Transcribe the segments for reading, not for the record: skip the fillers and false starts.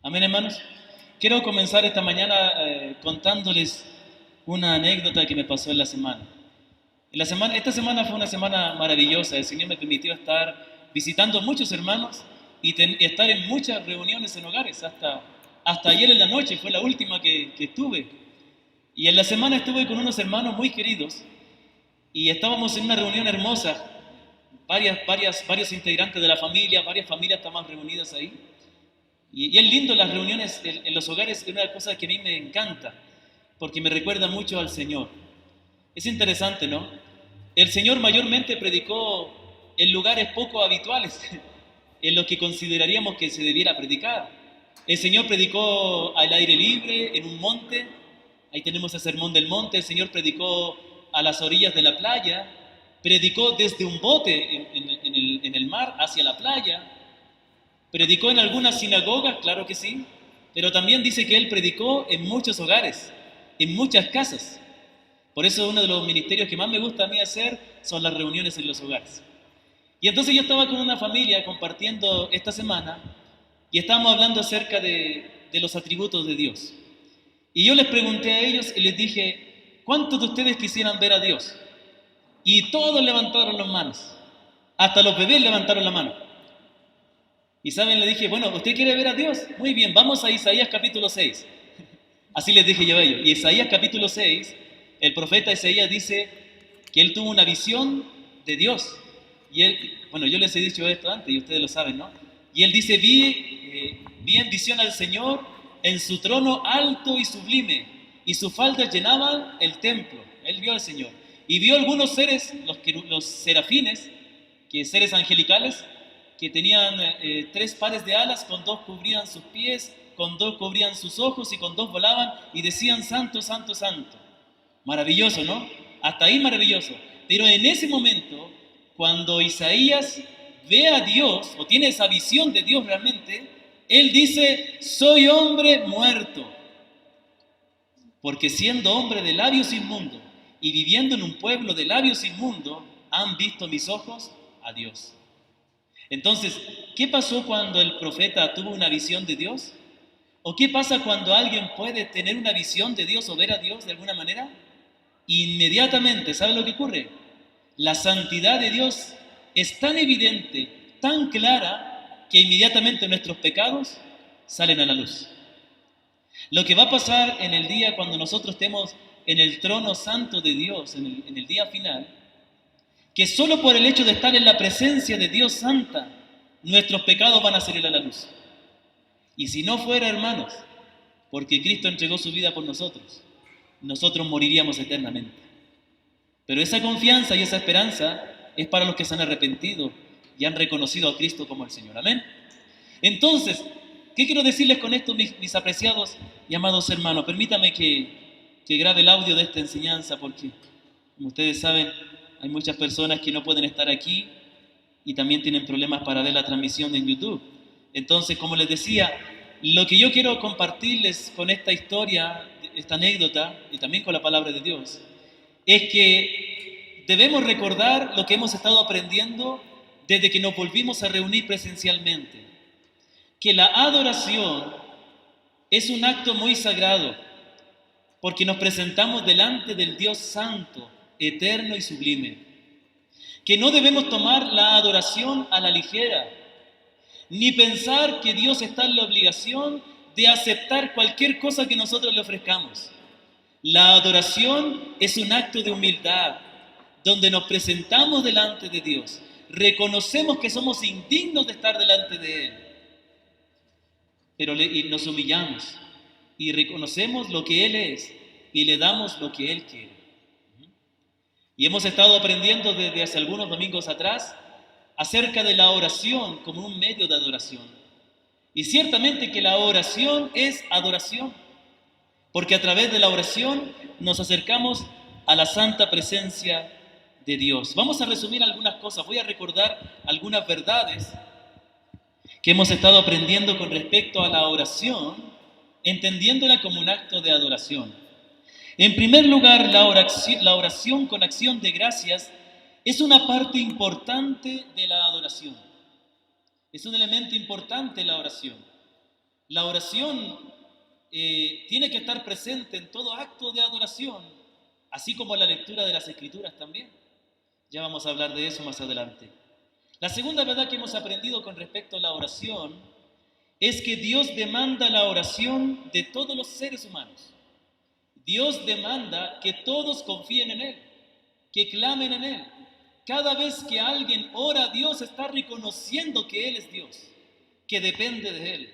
Amén, hermanos. Quiero comenzar esta mañana contándoles una anécdota que me pasó en la semana. Esta semana fue una semana maravillosa. El Señor me permitió estar visitando muchos hermanos y estar en muchas reuniones en hogares. Hasta ayer en la noche fue la última que estuve. Y en la semana estuve con unos hermanos muy queridos y estábamos en una reunión hermosa. Varios integrantes de la familia, varias familias estaban reunidas ahí. Y es lindo las reuniones en los hogares, es una cosa que a mí me encanta, porque me recuerda mucho al Señor. Es interesante, ¿no? El Señor mayormente predicó en lugares poco habituales, en los que consideraríamos que se debiera predicar. El Señor predicó al aire libre, en un monte, ahí tenemos el sermón del monte. El Señor predicó a las orillas de la playa, predicó desde un bote en el mar hacia la playa, predicó en algunas sinagogas, claro que sí, pero también dice que él predicó en muchos hogares, en muchas casas. Por eso uno de los ministerios que más me gusta a mí hacer son las reuniones en los hogares. Y entonces yo estaba con una familia compartiendo esta semana y estábamos hablando acerca de los atributos de Dios. Y yo les pregunté a ellos y les dije, ¿cuántos de ustedes quisieran ver a Dios? Y todos levantaron las manos, hasta los bebés levantaron la mano. Y saben, le dije, bueno, ¿usted quiere ver a Dios? Muy bien, vamos a Isaías capítulo 6. Así les dije yo a ellos. Y Isaías capítulo 6, el profeta Isaías dice que él tuvo una visión de Dios. Y él, bueno, yo les he dicho esto antes y ustedes lo saben, ¿no? Y él dice, vi en visión al Señor en su trono alto y sublime, y sus faldas llenaban el templo. Él vio al Señor. Y vio algunos seres, los serafines, que seres angelicales, que tenían tres pares de alas, con dos cubrían sus pies, con dos cubrían sus ojos y con dos volaban y decían santo, santo, santo. Maravilloso, ¿no? Hasta ahí maravilloso. Pero en ese momento, cuando Isaías ve a Dios o tiene esa visión de Dios realmente, él dice, soy hombre muerto, porque siendo hombre de labios inmundos y viviendo en un pueblo de labios inmundos, han visto mis ojos a Dios. Entonces, ¿qué pasó cuando el profeta tuvo una visión de Dios? ¿O qué pasa cuando alguien puede tener una visión de Dios o ver a Dios de alguna manera? Inmediatamente, ¿sabe lo que ocurre? La santidad de Dios es tan evidente, tan clara, que inmediatamente nuestros pecados salen a la luz. Lo que va a pasar en el día cuando nosotros estemos en el trono santo de Dios, en el día final, que solo por el hecho de estar en la presencia de Dios santa, nuestros pecados van a salir a la luz. Y si no fuera, hermanos, porque Cristo entregó su vida por nosotros, nosotros moriríamos eternamente. Pero esa confianza y esa esperanza es para los que se han arrepentido y han reconocido a Cristo como el Señor. Amén. Entonces, ¿qué quiero decirles con esto, mis apreciados y amados hermanos? Permítame que grabe el audio de esta enseñanza, porque, como ustedes saben, hay muchas personas que no pueden estar aquí y también tienen problemas para ver la transmisión en YouTube. Entonces, como les decía, lo que yo quiero compartirles con esta historia, esta anécdota, y también con la palabra de Dios, es que debemos recordar lo que hemos estado aprendiendo desde que nos volvimos a reunir presencialmente, que la adoración es un acto muy sagrado, porque nos presentamos delante del Dios santo, eterno y sublime, que no debemos tomar la adoración a la ligera, ni pensar que Dios está en la obligación de aceptar cualquier cosa que nosotros le ofrezcamos. La adoración es un acto de humildad, donde nos presentamos delante de Dios, reconocemos que somos indignos de estar delante de Él, pero nos humillamos y reconocemos lo que Él es y le damos lo que Él quiere. Y hemos estado aprendiendo desde hace algunos domingos atrás acerca de la oración como un medio de adoración. Y ciertamente que la oración es adoración, porque a través de la oración nos acercamos a la santa presencia de Dios. Vamos a resumir algunas cosas, voy a recordar algunas verdades que hemos estado aprendiendo con respecto a la oración, entendiéndola como un acto de adoración. En primer lugar, la oración con acción de gracias es una parte importante de la adoración. Es un elemento importante la oración. La oración tiene que estar presente en todo acto de adoración, así como la lectura de las Escrituras también. Ya vamos a hablar de eso más adelante. La segunda verdad que hemos aprendido con respecto a la oración es que Dios demanda la oración de todos los seres humanos. Dios demanda que todos confíen en Él, que clamen en Él. Cada vez que alguien ora a Dios está reconociendo que Él es Dios, que depende de Él.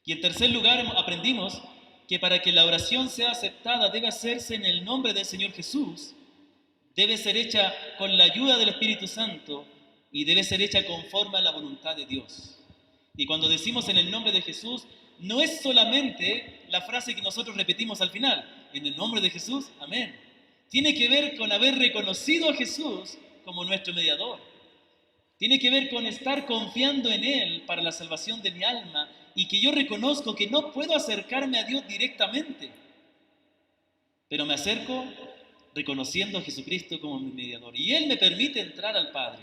Y en tercer lugar aprendimos que para que la oración sea aceptada debe hacerse en el nombre del Señor Jesús, debe ser hecha con la ayuda del Espíritu Santo y debe ser hecha conforme a la voluntad de Dios. Y cuando decimos en el nombre de Jesús, no es solamente la frase que nosotros repetimos al final, en el nombre de Jesús, amén. Tiene que ver con haber reconocido a Jesús como nuestro mediador. Tiene que ver con estar confiando en Él para la salvación de mi alma y que yo reconozco que no puedo acercarme a Dios directamente, pero me acerco reconociendo a Jesucristo como mi mediador y Él me permite entrar al Padre.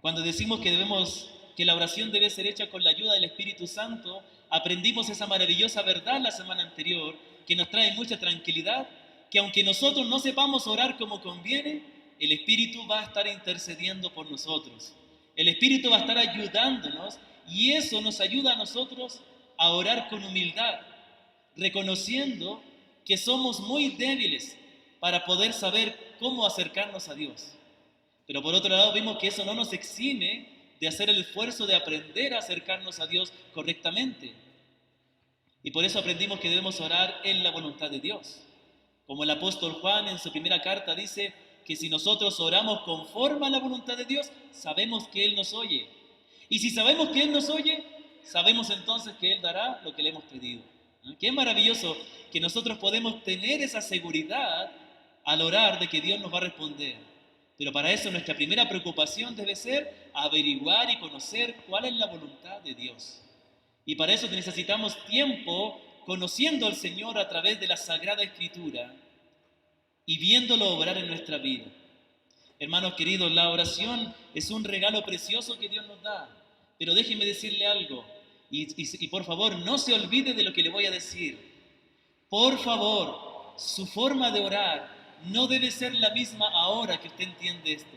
Cuando decimos que la oración debe ser hecha con la ayuda del Espíritu Santo, aprendimos esa maravillosa verdad la semana anterior que nos trae mucha tranquilidad, que aunque nosotros no sepamos orar como conviene, el Espíritu va a estar intercediendo por nosotros. El Espíritu va a estar ayudándonos y eso nos ayuda a nosotros a orar con humildad, reconociendo que somos muy débiles para poder saber cómo acercarnos a Dios. Pero por otro lado vimos que eso no nos exime de hacer el esfuerzo de aprender a acercarnos a Dios correctamente. Y por eso aprendimos que debemos orar en la voluntad de Dios. Como el apóstol Juan en su primera carta dice que si nosotros oramos conforme a la voluntad de Dios, sabemos que Él nos oye. Y si sabemos que Él nos oye, sabemos entonces que Él dará lo que le hemos pedido. Qué maravilloso que nosotros podemos tener esa seguridad al orar de que Dios nos va a responder. Pero para eso nuestra primera preocupación debe ser averiguar y conocer cuál es la voluntad de Dios. Y para eso necesitamos tiempo conociendo al Señor a través de la Sagrada Escritura y viéndolo obrar en nuestra vida. Hermanos queridos, la oración es un regalo precioso que Dios nos da. Pero déjenme decirle algo, y por favor no se olvide de lo que le voy a decir. Por favor, su forma de orar no debe ser la misma ahora que usted entiende esto.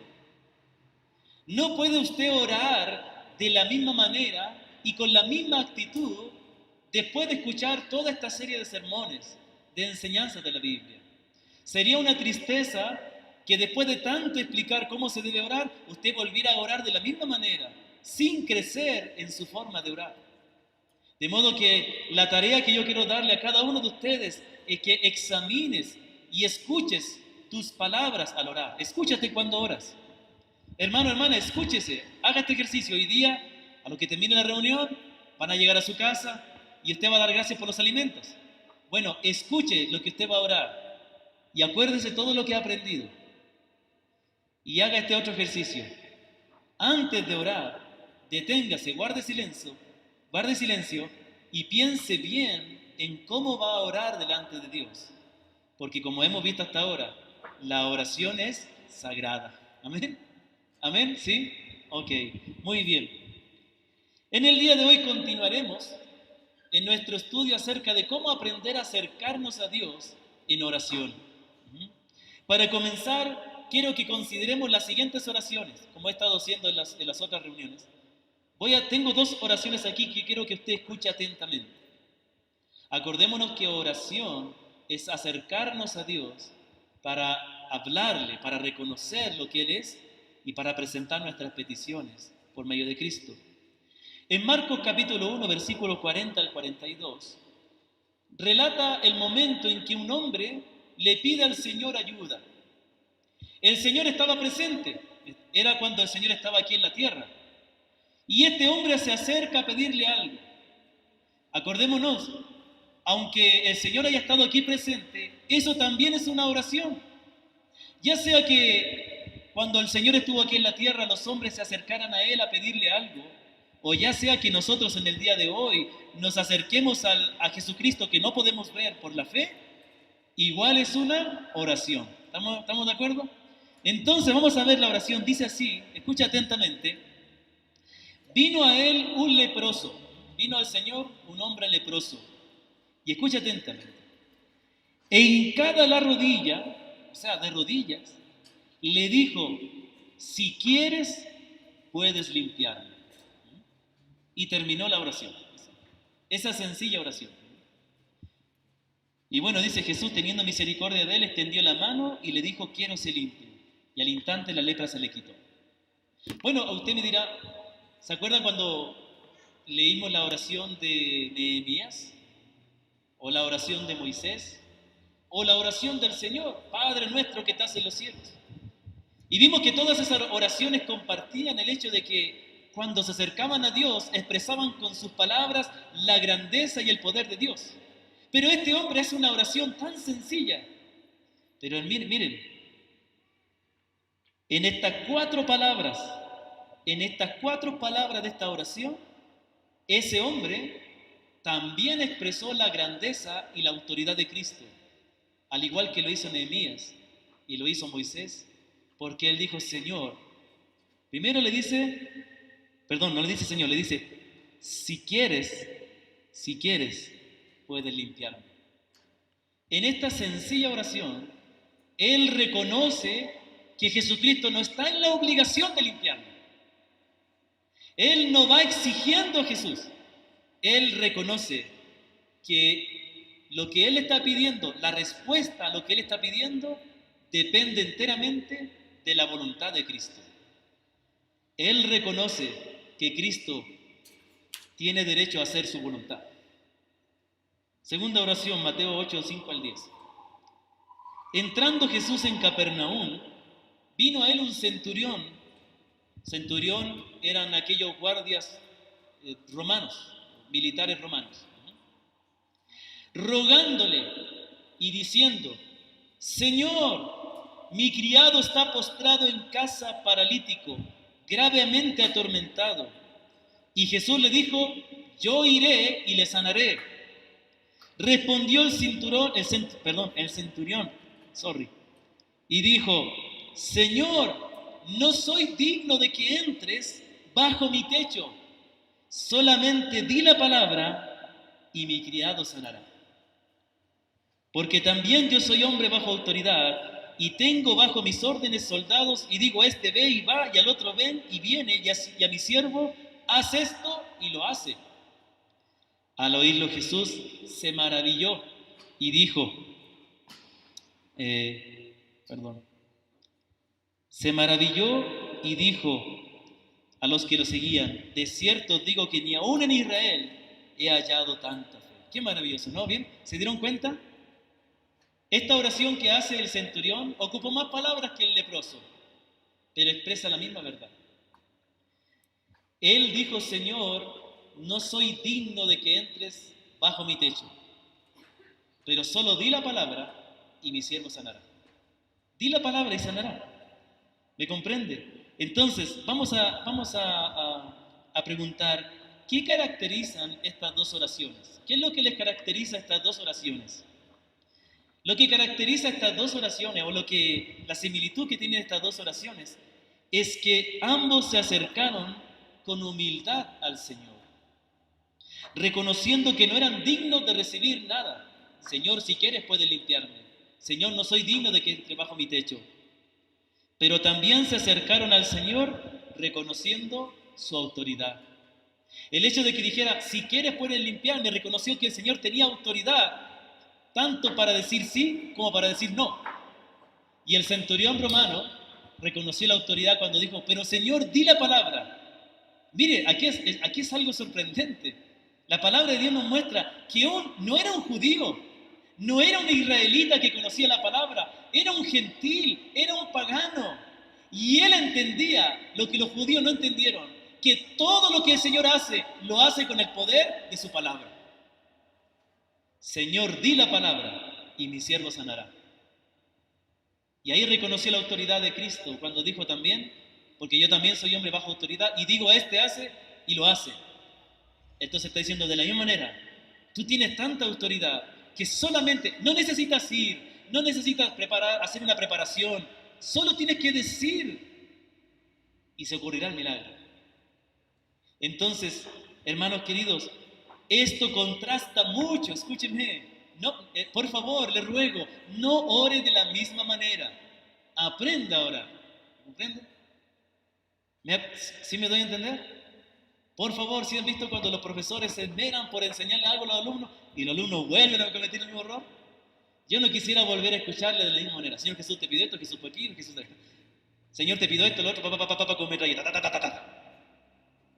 No puede usted orar de la misma manera y con la misma actitud después de escuchar toda esta serie de sermones, de enseñanzas de la Biblia. Sería una tristeza que después de tanto explicar cómo se debe orar, usted volviera a orar de la misma manera, sin crecer en su forma de orar. De modo que la tarea que yo quiero darle a cada uno de ustedes es que examines y escuches tus palabras al orar. Escúchate cuando oras. Hermano, hermana, escúchese, haga este ejercicio. Hoy día, a lo que termine la reunión, van a llegar a su casa y usted va a dar gracias por los alimentos. Bueno, escuche lo que usted va a orar y acuérdese todo lo que ha aprendido. Y haga este otro ejercicio. Antes de orar, deténgase, guarde silencio y piense bien en cómo va a orar delante de Dios. Porque como hemos visto hasta ahora, la oración es sagrada. ¿Amén? ¿Amén? ¿Sí? Ok, muy bien. En el día de hoy continuaremos en nuestro estudio acerca de cómo aprender a acercarnos a Dios en oración. Para comenzar, quiero que consideremos las siguientes oraciones, como he estado haciendo en las otras reuniones. Tengo dos oraciones aquí que quiero que usted escuche atentamente. Acordémonos que oración es acercarnos a Dios para hablarle, para reconocer lo que Él es y para presentar nuestras peticiones por medio de Cristo. En Marcos capítulo 1, versículo 40 al 42, relata el momento en que un hombre le pide al Señor ayuda. El Señor estaba presente, era cuando el Señor estaba aquí en la tierra. Y este hombre se acerca a pedirle algo. Acordémonos, aunque el Señor haya estado aquí presente, eso también es una oración. Ya sea que cuando el Señor estuvo aquí en la tierra, los hombres se acercaran a Él a pedirle algo, o ya sea que nosotros en el día de hoy nos acerquemos a Jesucristo que no podemos ver por la fe, igual es una oración. ¿Estamos de acuerdo? Entonces vamos a ver la oración. Dice así, escucha atentamente. Vino a él un leproso vino al Señor un hombre leproso. Y escucha atentamente. En cada la rodilla, o sea, de rodillas, le dijo, si quieres, puedes limpiarme. Y terminó la oración. Esa sencilla oración. Y bueno, dice Jesús, teniendo misericordia de él, extendió la mano y le dijo, quiero ser limpio. Y al instante la lepra se le quitó. Bueno, usted me dirá, ¿se acuerdan cuando leímos la oración de Nehemías? ¿O la oración de Moisés? ¿O la oración del Señor? Padre nuestro que estás en los cielos. Y vimos que todas esas oraciones compartían el hecho de que cuando se acercaban a Dios expresaban con sus palabras la grandeza y el poder de Dios. Pero este hombre hace una oración tan sencilla. Pero miren, en estas cuatro palabras de esta oración, ese hombre también expresó la grandeza y la autoridad de Cristo, al igual que lo hizo Nehemías y lo hizo Moisés, porque él dijo, Señor, primero le dice, perdón, no le dice Señor, le dice, si quieres, puedes limpiarme. En esta sencilla oración, él reconoce que Jesucristo no está en la obligación de limpiarme. Él no va exigiendo a Jesús. Él reconoce que lo que él está pidiendo, la respuesta a lo que él está pidiendo, depende enteramente de la voluntad de Cristo. Él reconoce que Cristo tiene derecho a hacer su voluntad. Segunda oración, Mateo 8, 5 al 10. Entrando Jesús en Capernaum, vino a él un centurión. Centurión eran aquellos guardias romanos, militares romanos, rogándole y diciendo, Señor, mi criado está postrado en casa paralítico, gravemente atormentado. Y Jesús le dijo, yo iré y le sanaré. Respondió el centurión, y dijo, Señor, no soy digno de que entres bajo mi techo, solamente di la palabra y mi criado sanará. Porque también yo soy hombre bajo autoridad y tengo bajo mis órdenes soldados y digo, este ve y va y al otro ven y viene y a mi siervo, haz esto y lo hace. Al oírlo Jesús se maravilló y dijo, se maravilló y dijo a los que lo seguían, de cierto os digo que ni aún en Israel he hallado tanta fe. Qué maravilloso, ¿no? ¿Bien? ¿Se dieron cuenta? Esta oración que hace el centurión ocupó más palabras que el leproso, pero expresa la misma verdad. Él dijo, Señor, no soy digno de que entres bajo mi techo, pero solo di la palabra y mi siervo sanará. Di la palabra y sanará. ¿Me comprende? Entonces, vamos a preguntar, ¿qué caracterizan estas dos oraciones? ¿Qué es lo que les caracteriza a estas dos oraciones? Lo que caracteriza a estas dos oraciones, o la similitud que tienen estas dos oraciones, es que ambos se acercaron con humildad al Señor, reconociendo que no eran dignos de recibir nada. Señor, si quieres puedes limpiarme. Señor, no soy digno de que entre bajo mi techo. Pero también se acercaron al Señor reconociendo su autoridad. El hecho de que dijera, si quieres puedes limpiarme, reconoció que el Señor tenía autoridad, tanto para decir sí como para decir no. Y el centurión romano reconoció la autoridad cuando dijo, pero Señor, di la palabra. Mire, aquí es algo sorprendente. La palabra de Dios nos muestra que no era un judío, no era un israelita que conocía la palabra, era un gentil, era un pagano. Y él entendía lo que los judíos no entendieron, que todo lo que el Señor hace, lo hace con el poder de su palabra. Señor, di la palabra y mi siervo sanará. Y ahí reconoció la autoridad de Cristo cuando dijo también, porque yo también soy hombre bajo autoridad y digo, este hace y lo hace. Entonces está diciendo, de la misma manera, tú tienes tanta autoridad que solamente, no necesitas ir, no necesitas hacer una preparación, solo tienes que decir y se ocurrirá el milagro. Entonces, hermanos queridos, Esto contrasta mucho, escúchenme. No, por favor, le ruego, no ore de la misma manera. Aprenda a orar. ¿Comprende? ¿Sí me doy a entender? Por favor, si han visto cuando los profesores se esmeran por enseñarle algo a los alumnos y los alumnos vuelven a cometer el mismo error. Yo no quisiera volver a escucharle de la misma manera. Señor Jesús, te pido esto, Jesús fue aquí, Jesús. Señor, te pido esto, lo otro, con metralleta,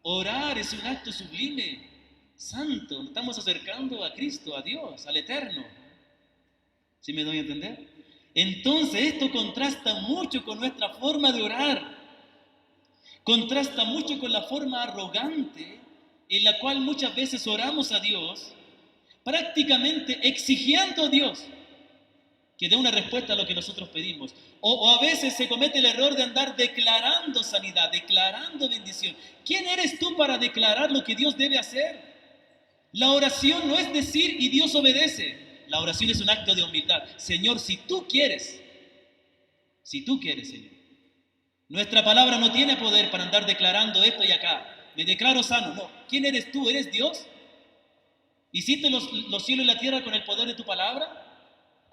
Orar es un acto sublime, santo. Nos estamos acercando a Cristo, a Dios, al Eterno. ¿Sí me doy a entender? Entonces esto contrasta mucho con nuestra forma de orar. Contrasta mucho con la forma arrogante en la cual muchas veces oramos a Dios, prácticamente exigiendo a Dios que dé una respuesta a lo que nosotros pedimos. O a veces se comete el error de andar declarando sanidad, declarando bendición. ¿Quién eres tú para declarar lo que Dios debe hacer? La oración no es decir y Dios obedece. La oración es un acto de humildad. Señor, si tú quieres, Señor. Nuestra palabra no tiene poder para andar declarando esto y acá. Me declaro sano. No. ¿Quién eres tú? ¿Eres Dios? ¿Hiciste los cielos y la tierra con el poder de tu palabra?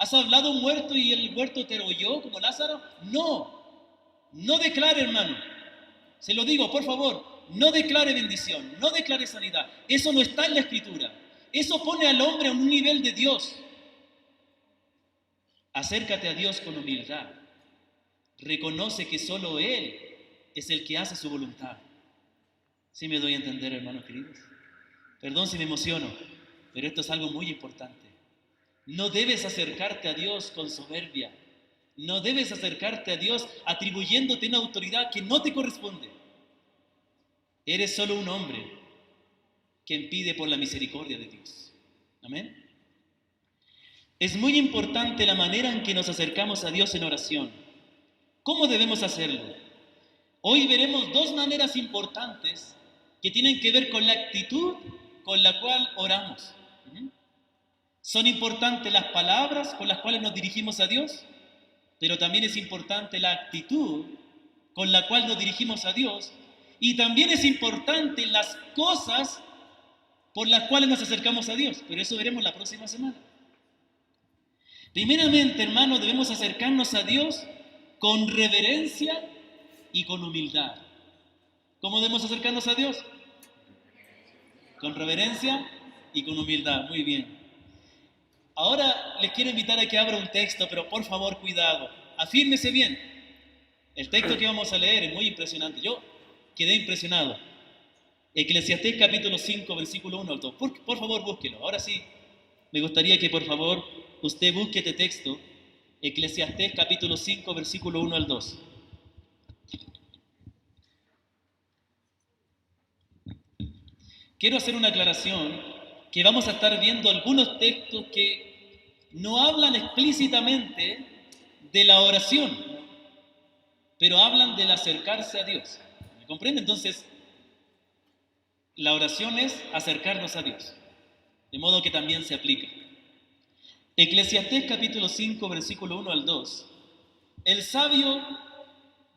¿Has hablado a un muerto y el muerto te oyó como Lázaro? No declare, hermano. Se lo digo, por favor, no declare bendición, no declare sanidad. Eso no está en la Escritura. Eso pone al hombre a un nivel de Dios. Acércate a Dios con humildad. Reconoce que solo Él es el que hace su voluntad. ¿Sí me doy a entender, hermanos queridos? Perdón si me emociono, pero esto es algo muy importante. No debes acercarte a Dios con soberbia. No debes acercarte a Dios atribuyéndote una autoridad que no te corresponde. Eres solo un hombre que pide por la misericordia de Dios. Amén. Es muy importante la manera en que nos acercamos a Dios en oración. ¿Cómo debemos hacerlo? Hoy veremos dos maneras importantes que tienen que ver con la actitud con la cual oramos. Son importantes las palabras con las cuales nos dirigimos a Dios, pero también es importante la actitud con la cual nos dirigimos a Dios, y también es importante las cosas por las cuales nos acercamos a Dios, pero eso veremos la próxima semana. Primeramente, hermanos, debemos acercarnos a Dios con reverencia y con humildad. ¿Cómo debemos acercarnos a Dios? Con reverencia y con humildad. Muy bien. Ahora les quiero invitar a que abra un texto, pero por favor, cuidado. Afírmese bien. El texto que vamos a leer es muy impresionante. Yo quedé impresionado. Eclesiastés capítulo 5, versículo 1 al 2. Por favor, búsquelo. Ahora sí, me gustaría que por favor usted busque este texto. Eclesiastés capítulo 5, versículo 1 al 2. Quiero hacer una aclaración, que vamos a estar viendo algunos textos que no hablan explícitamente de la oración, pero hablan del acercarse a Dios. ¿Me comprende? Entonces, la oración es acercarnos a Dios, de modo que también se aplica. Eclesiastés capítulo 5, versículo 1 al 2. El sabio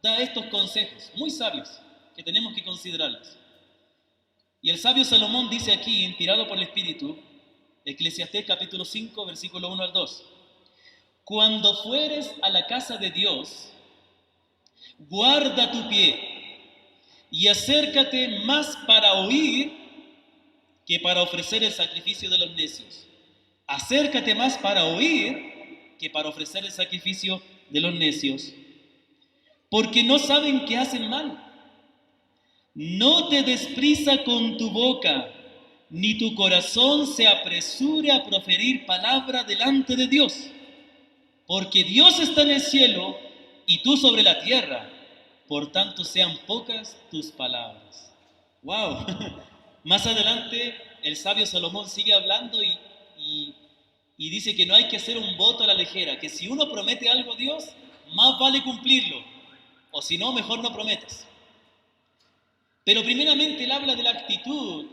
da estos consejos, muy sabios, que tenemos que considerarlos. Y el sabio Salomón dice aquí, inspirado por el Espíritu, Eclesiastés capítulo 5, versículo 1 al 2. Cuando fueres a la casa de Dios, guarda tu pie y acércate más para oír que para ofrecer el sacrificio de los necios. Acércate más para oír que para ofrecer el sacrificio de los necios, porque no saben que hacen mal. No te des prisa con tu boca, ni tu corazón se apresure a proferir palabra delante de Dios, porque Dios está en el cielo y tú sobre la tierra, por tanto sean pocas tus palabras. ¡Wow! Más adelante el sabio Salomón sigue hablando y dice que no hay que hacer un voto a la ligera, que si uno promete algo a Dios, más vale cumplirlo, o si no, mejor no prometas. Pero primeramente él habla de la actitud,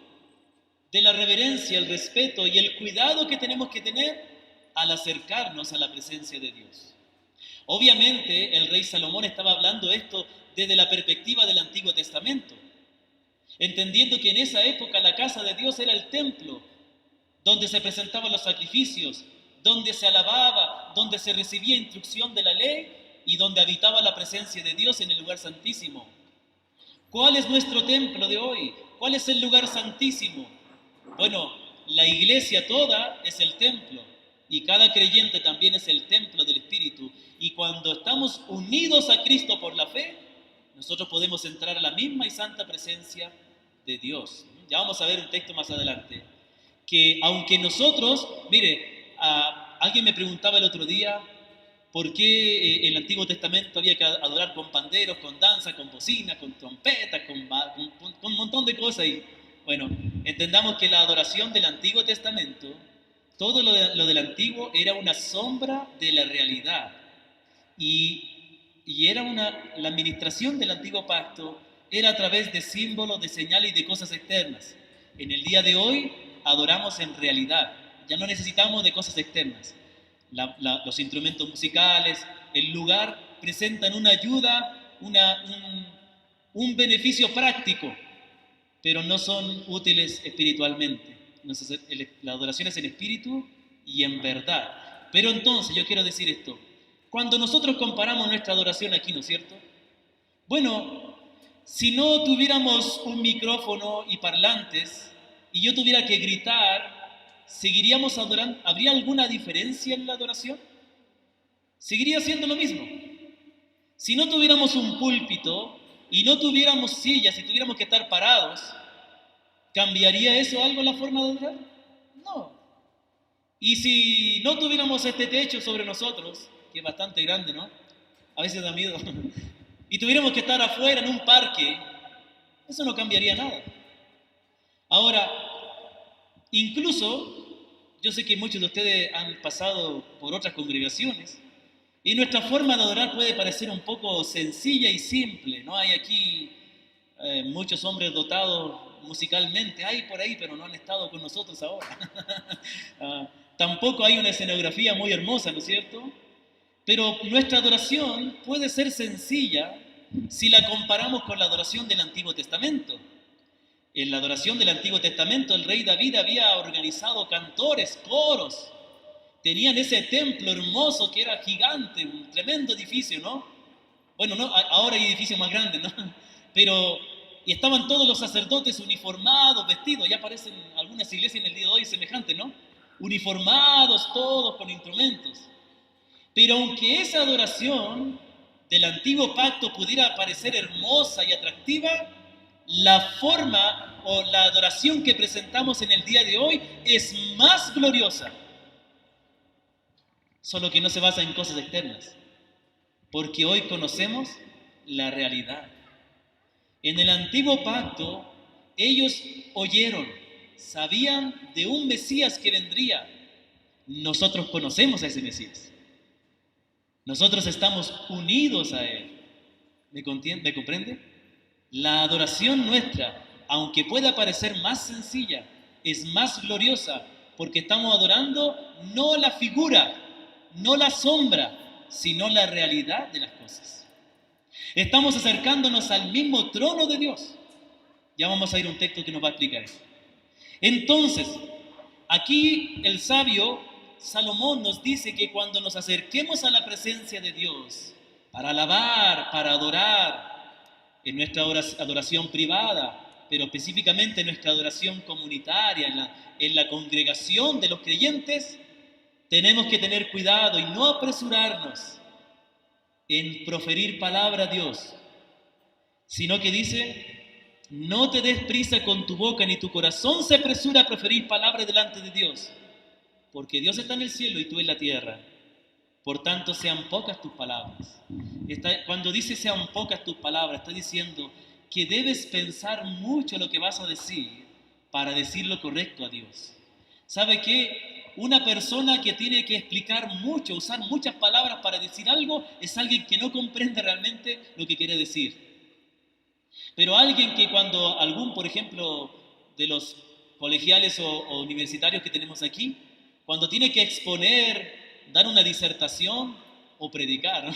de la reverencia, el respeto y el cuidado que tenemos que tener al acercarnos a la presencia de Dios. Obviamente el rey Salomón estaba hablando esto desde la perspectiva del Antiguo Testamento, entendiendo que en esa época la casa de Dios era el templo donde se presentaban los sacrificios, donde se alababa, donde se recibía instrucción de la ley y donde habitaba la presencia de Dios en el lugar santísimo. ¿Cuál es nuestro templo de hoy? ¿Cuál es el lugar santísimo? Bueno, la iglesia toda es el templo y cada creyente también es el templo del Espíritu. Y cuando estamos unidos a Cristo por la fe, nosotros podemos entrar a la misma y santa presencia de Dios. Ya vamos a ver un texto más adelante. Que aunque nosotros, mire, alguien me preguntaba el otro día por qué en el Antiguo Testamento había que adorar con panderos, con danza, con bocina, con trompeta, con un montón de cosas. Y bueno, entendamos que la adoración del Antiguo Testamento, todo lo del Antiguo era una sombra de la realidad. Y era la administración del Antiguo Pacto era a través de símbolos, de señales y de cosas externas. En el día de hoy adoramos en realidad, ya no necesitamos de cosas externas. Los instrumentos musicales, el lugar presentan una ayuda, un beneficio práctico, pero no son útiles espiritualmente. Entonces, la adoración es en espíritu y en verdad. Pero entonces yo quiero decir esto, cuando nosotros comparamos nuestra adoración aquí, ¿no es cierto? Bueno, si no tuviéramos un micrófono y parlantes y yo tuviera que gritar, ¿seguiríamos adorando? ¿Habría alguna diferencia en la adoración? Seguiría siendo lo mismo. Si no tuviéramos un púlpito y no tuviéramos sillas y tuviéramos que estar parados, ¿cambiaría eso algo la forma de adorar? No. Y si no tuviéramos este techo sobre nosotros, que es bastante grande, ¿no? A veces da miedo. Y tuviéramos que estar afuera en un parque, eso no cambiaría nada. Ahora, incluso, yo sé que muchos de ustedes han pasado por otras congregaciones y nuestra forma de adorar puede parecer un poco sencilla y simple, ¿no? Hay aquí muchos hombres dotados musicalmente, hay por ahí, pero no han estado con nosotros ahora. Tampoco hay una escenografía muy hermosa, ¿no es cierto? Pero nuestra adoración puede ser sencilla si la comparamos con la adoración del Antiguo Testamento. En la adoración del Antiguo Testamento, el rey David había organizado cantores, coros. Tenían ese templo hermoso que era gigante, un tremendo edificio, ¿no? Bueno, no, ahora hay edificios más grandes, ¿no? Pero, y estaban todos los sacerdotes uniformados, vestidos. Ya aparecen algunas iglesias en el día de hoy semejantes, ¿no? Uniformados todos con instrumentos. Pero aunque esa adoración del antiguo pacto pudiera parecer hermosa y atractiva, la forma o la adoración que presentamos en el día de hoy es más gloriosa, solo que no se basa en cosas externas, porque hoy conocemos la realidad. En el antiguo pacto, ellos oyeron, sabían de un Mesías que vendría. Nosotros conocemos a ese Mesías. Nosotros estamos unidos a Él. ¿Me comprende? La adoración nuestra, aunque pueda parecer más sencilla, es más gloriosa porque estamos adorando no la figura, no la sombra, sino la realidad de las cosas. Estamos acercándonos al mismo trono de Dios. Ya vamos a ir a un texto que nos va a explicar eso. Entonces, aquí el sabio Salomón nos dice que cuando nos acerquemos a la presencia de Dios, para alabar, para adorar, en nuestra adoración privada, pero específicamente en nuestra adoración comunitaria, en la congregación de los creyentes, tenemos que tener cuidado y no apresurarnos en proferir palabra a Dios, sino que dice, no te des prisa con tu boca ni tu corazón se apresura a proferir palabra delante de Dios, porque Dios está en el cielo y tú en la tierra. Por tanto, sean pocas tus palabras. Cuando dice sean pocas tus palabras, está diciendo que debes pensar mucho lo que vas a decir para decir lo correcto a Dios. ¿Sabe qué? Una persona que tiene que explicar mucho, usar muchas palabras para decir algo, es alguien que no comprende realmente lo que quiere decir. Pero alguien que cuando por ejemplo, de los colegiales o universitarios que tenemos aquí, cuando tiene que exponer, dar una disertación o predicar, ¿no?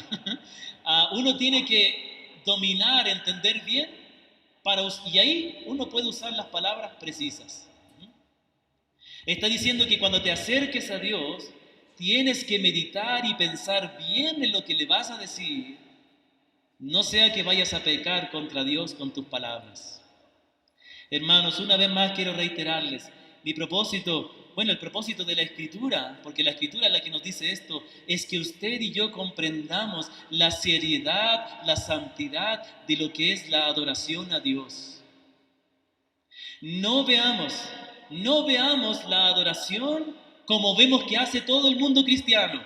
Uno tiene que dominar, entender bien, y ahí uno puede usar las palabras precisas. Está diciendo que cuando te acerques a Dios, tienes que meditar y pensar bien en lo que le vas a decir, no sea que vayas a pecar contra Dios con tus palabras. Hermanos, una vez más quiero reiterarles, mi propósito, bueno, el propósito de la Escritura, porque la Escritura es la que nos dice esto, es que usted y yo comprendamos la seriedad, la santidad de lo que es la adoración a Dios. No veamos, no veamos la adoración como vemos que hace todo el mundo cristiano.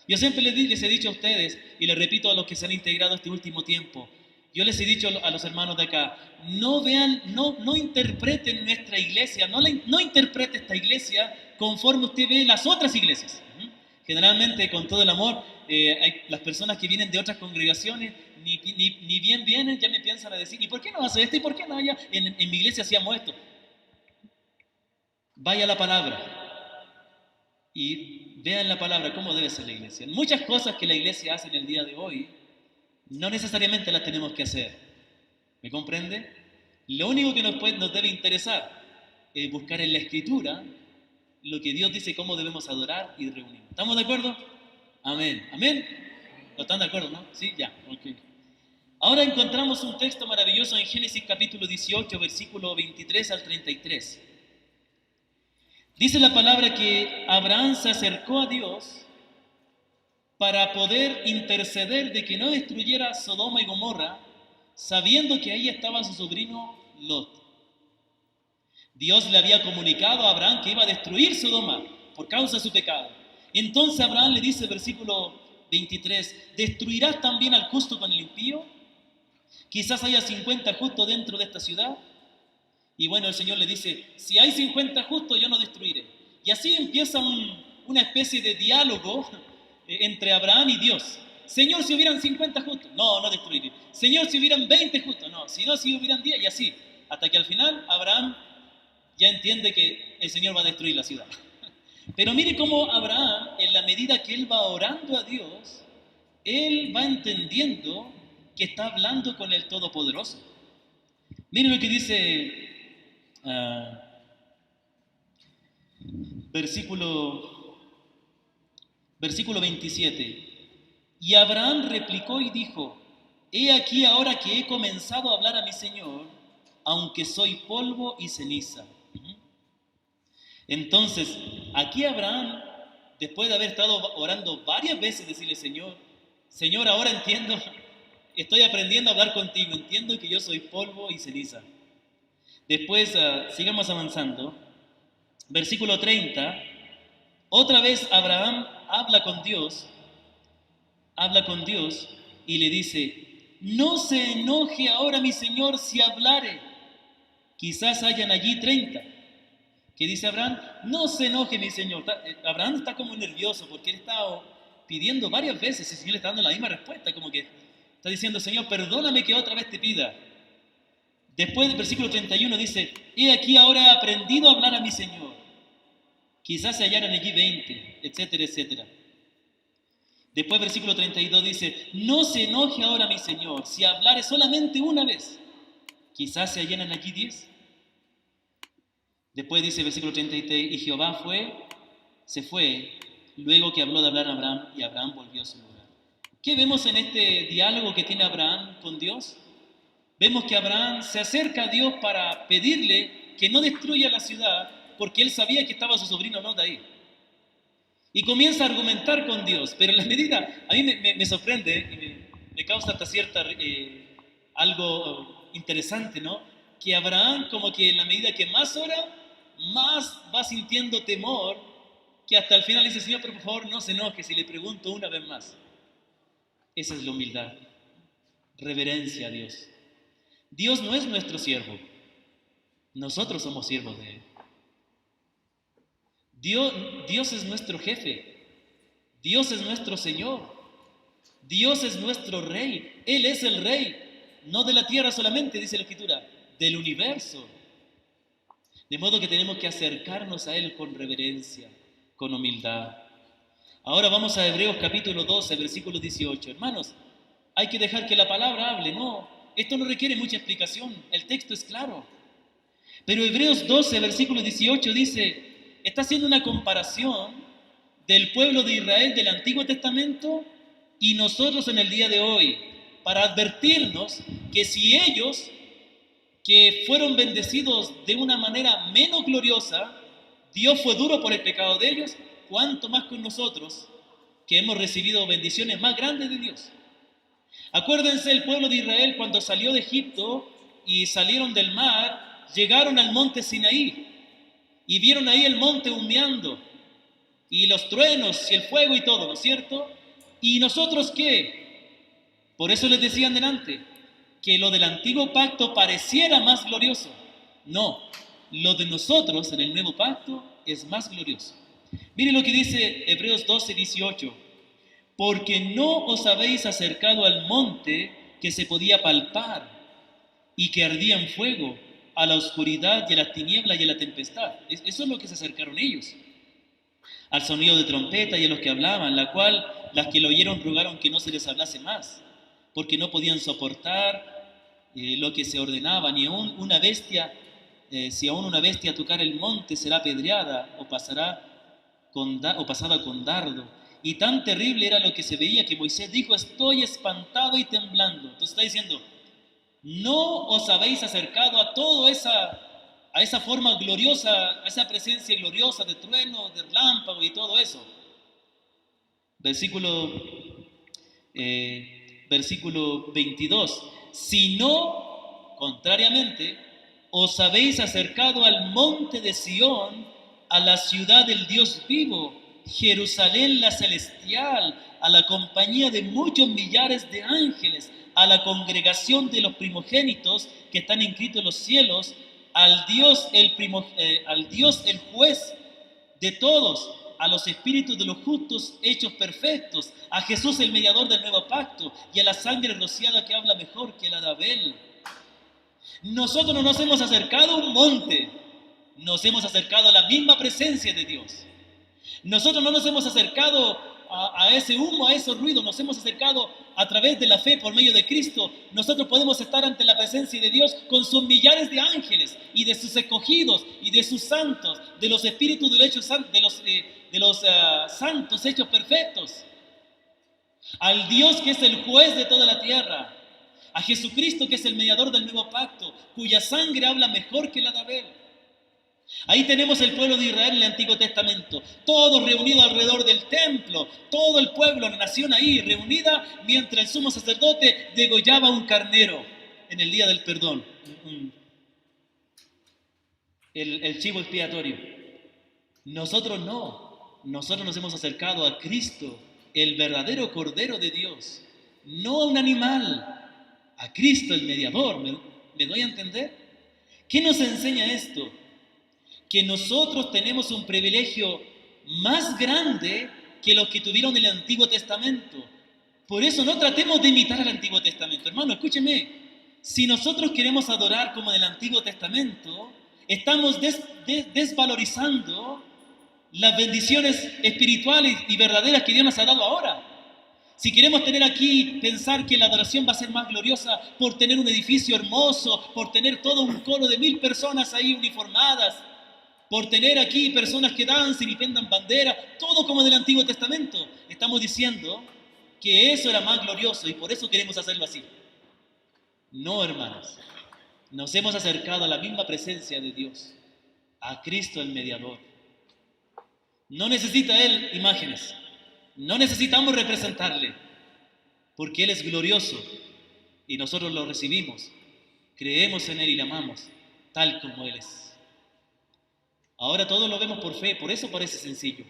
Yo siempre les he dicho a ustedes, y les repito a los que se han integrado este último tiempo, yo les he dicho a los hermanos de acá, no vean, no interpreten nuestra iglesia, no interprete esta iglesia conforme usted ve las otras iglesias. Generalmente, con todo el amor, las personas que vienen de otras congregaciones, ni bien vienen, ya me piensan a decir, ¿y por qué no hace esto? ¿Y por qué no allá? En mi iglesia hacíamos esto. Vaya a la palabra y vean la palabra cómo debe ser la iglesia. Muchas cosas que la iglesia hace en el día de hoy, no necesariamente las tenemos que hacer. ¿Me comprende? Lo único que nos debe interesar es buscar en la Escritura lo que Dios dice cómo debemos adorar y reunirnos. ¿Estamos de acuerdo? Amén. ¿Amén? ¿No están de acuerdo, no? Sí, ya. Ok. Ahora encontramos un texto maravilloso en Génesis capítulo 18, versículo 23 al 33. Dice la palabra que Abraham se acercó a Dios para poder interceder de que no destruyera Sodoma y Gomorra, sabiendo que ahí estaba su sobrino Lot. Dios le había comunicado a Abraham que iba a destruir Sodoma por causa de su pecado. Entonces Abraham le dice, versículo 23, ¿destruirás también al justo con el impío? Quizás haya 50 justos dentro de esta ciudad. Y bueno, el Señor le dice, si hay 50 justos, yo no destruiré. Y así empieza una especie de diálogo entre Abraham y Dios. Señor, si hubieran 50 justos, no destruiré. Señor, si hubieran 20 justos, no. Si no, si hubieran 10, y así. Hasta que al final Abraham ya entiende que el Señor va a destruir la ciudad. Pero mire cómo Abraham, en la medida que él va orando a Dios, él va entendiendo que está hablando con el Todopoderoso. Mire lo que dice versículo 27. Y Abraham replicó y dijo, he aquí ahora que he comenzado a hablar a mi Señor, aunque soy polvo y ceniza. Entonces, aquí Abraham, después de haber estado orando varias veces, decirle, Señor, ahora entiendo, estoy aprendiendo a hablar contigo, entiendo que yo soy polvo y ceniza. Después, sigamos avanzando. Versículo 30, otra vez Abraham habla con Dios y le dice, no se enoje ahora mi Señor si hablare, quizás hayan allí 30. ¿Qué dice Abraham? No se enoje mi Señor. Abraham está como nervioso porque él está pidiendo varias veces y el Señor le está dando la misma respuesta, como que está diciendo, Señor, perdóname que otra vez te pida. Después del versículo 31 dice, he aquí ahora he aprendido a hablar a mi Señor. Quizás se hallaran allí 20, etcétera, etcétera. Después versículo 32 dice, no se enoje ahora mi Señor, si hablare solamente una vez. Quizás se hallaran allí 10. Después dice versículo 33, y Jehová se fue, luego que habló de hablar a Abraham, y Abraham volvió a su lugar. ¿Qué vemos en este diálogo que tiene Abraham con Dios? Vemos que Abraham se acerca a Dios para pedirle que no destruya la ciudad, porque él sabía que estaba su sobrino Lot ahí. Y comienza a argumentar con Dios, pero en la medida, a mí me sorprende y me causa hasta cierta, algo interesante, ¿no? Que Abraham, como que en la medida que más ora, más va sintiendo temor, que hasta el final dice, Señor, pero por favor no se enoje si le pregunto una vez más. Esa es la humildad, reverencia a Dios. Dios no es nuestro siervo, nosotros somos siervos de Él. Dios es nuestro jefe, Dios es nuestro Señor, Dios es nuestro Rey, Él es el Rey, no de la tierra solamente, dice la Escritura, del universo. De modo que tenemos que acercarnos a Él con reverencia, con humildad. Ahora vamos a Hebreos capítulo 12, versículo 18. Hermanos, hay que dejar que la palabra hable, no, esto no requiere mucha explicación, el texto es claro. Pero Hebreos 12, versículo 18 dice, está haciendo una comparación del pueblo de Israel del Antiguo Testamento y nosotros en el día de hoy, para advertirnos que si ellos, que fueron bendecidos de una manera menos gloriosa, Dios fue duro por el pecado de ellos, cuánto más con nosotros, que hemos recibido bendiciones más grandes de Dios. Acuérdense el pueblo de Israel cuando salió de Egipto y salieron del mar, llegaron al monte Sinaí y vieron ahí el monte humeando y los truenos y el fuego y todo, ¿no es cierto? ¿Y nosotros qué? Por eso les decían delante, que lo del antiguo pacto pareciera más glorioso. No, lo de nosotros en el nuevo pacto es más glorioso. Mire lo que dice Hebreos 12:18. Porque no os habéis acercado al monte que se podía palpar y que ardía en fuego, a la oscuridad y a la tiniebla y a la tempestad. Eso es lo que se acercaron ellos. Al sonido de trompeta y a los que hablaban, la cual las que lo oyeron rogaron que no se les hablase más, porque no podían soportar lo que se ordenaba, ni aún una bestia, si aún una bestia tocar el monte será apedreada o pasada con dardo. Y tan terrible era lo que se veía que Moisés dijo, estoy espantado y temblando. Entonces está diciendo, no os habéis acercado a esa forma gloriosa, a esa presencia gloriosa de trueno, de relámpago y todo eso. Versículo 22. Si no, contrariamente, os habéis acercado al monte de Sión, a la ciudad del Dios vivo, Jerusalén la celestial, a la compañía de muchos millares de ángeles, a la congregación de los primogénitos que están inscritos en los cielos, al Dios el juez de todos, a los espíritus de los justos hechos perfectos, a Jesús el mediador del nuevo pacto y a la sangre rociada que habla mejor que la de Abel. Nosotros no nos hemos acercado a un monte, nos hemos acercado a la misma presencia de Dios. Nosotros no nos hemos acercado a ese humo, a esos ruidos, nos hemos acercado a través de la fe por medio de Cristo. Nosotros podemos estar ante la presencia de Dios con sus millares de ángeles y de sus escogidos y de sus santos, de los espíritus de los santos hechos perfectos. Al Dios que es el juez de toda la tierra, a Jesucristo que es el mediador del nuevo pacto, cuya sangre habla mejor que la de Abel. Ahí tenemos el pueblo de Israel en el Antiguo Testamento, todos reunidos alrededor del templo, todo el pueblo, la nación ahí reunida, mientras el sumo sacerdote degollaba un carnero en el día del perdón, el chivo expiatorio. Nosotros no, nosotros nos hemos acercado a Cristo, el verdadero Cordero de Dios, no a un animal, a Cristo el mediador. ¿Me doy a entender? ¿Qué nos enseña esto? Que nosotros tenemos un privilegio más grande que los que tuvieron el Antiguo Testamento. Por eso no tratemos de imitar al Antiguo Testamento. Hermano, escúcheme. Si nosotros queremos adorar como en el Antiguo Testamento, estamos desvalorizando las bendiciones espirituales y verdaderas que Dios nos ha dado ahora. Si queremos tener aquí, pensar que la adoración va a ser más gloriosa por tener un edificio hermoso, por tener todo un coro de 1000 personas ahí uniformadas, por tener aquí personas que dancen y pendan bandera, todo como en el Antiguo Testamento, estamos diciendo que eso era más glorioso y por eso queremos hacerlo así. No, hermanos, nos hemos acercado a la misma presencia de Dios, a Cristo el mediador. No necesita Él imágenes, no necesitamos representarle, porque Él es glorioso y nosotros lo recibimos, creemos en Él y le amamos, tal como Él es. Ahora todos lo vemos por fe, por eso parece sencillo.